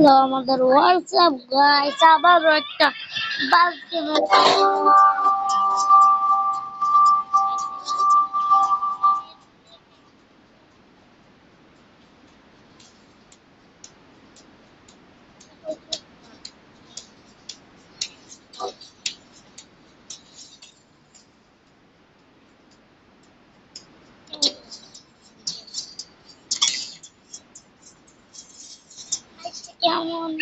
আমাদের WhatsApp guys আবার একটা বাজে কেমন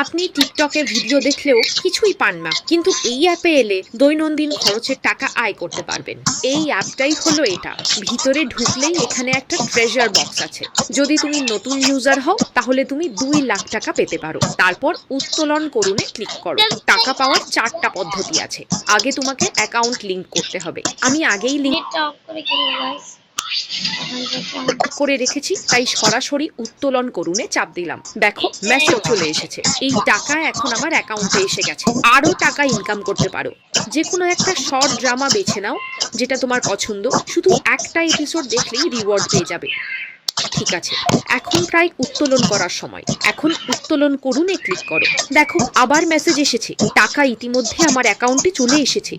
আপনি টিকটকে ভিডিও দেখলেও কিছুই পান না, কিন্তু এই অ্যাপে এলে দৈনন্দিন খরচের টাকা আয় করতে পারবেন। এই অ্যাপটাই হলো এটা। ভিতরে ঢুকলেই এখানে একটা ট্রেজার বক্স আছে। যদি তুমি নতুন ইউজার হও তাহলে তুমি 2 লাখ টাকা পেতে পারো। তারপর উত্তোলন করুনে ক্লিক করো। টাকা পাওয়ার 4টা পদ্ধতি আছে। আগে তোমাকে অ্যাকাউন্ট লিংক করতে হবে। আমি আগেই লিংক অফ করে খেলো গাইস করে রেখেছি, তাই সরাসরি উত্তোলন করুনে চাপ দিলাম। দেখো মেসেজ চলে এসেছে। এই টাকা এখন আমার অ্যাকাউন্টে এসে গেছে। আরও টাকা ইনকাম করতে পারো। যে কোনো একটা শর্ট ড্রামা বেছে নাও যেটা তোমার পছন্দ। শুধু একটা এপিসোড দেখলেই রিওয়ার্ড পেয়ে যাবে। ঠিক আছে, এখন প্রায় উত্তোলন করার সময়। এখন উত্তোলন করুনে ক্লিক করো। দেখো আবার মেসেজ এসেছে। টাকা ইতিমধ্যে আমার অ্যাকাউন্টে চলে এসেছে।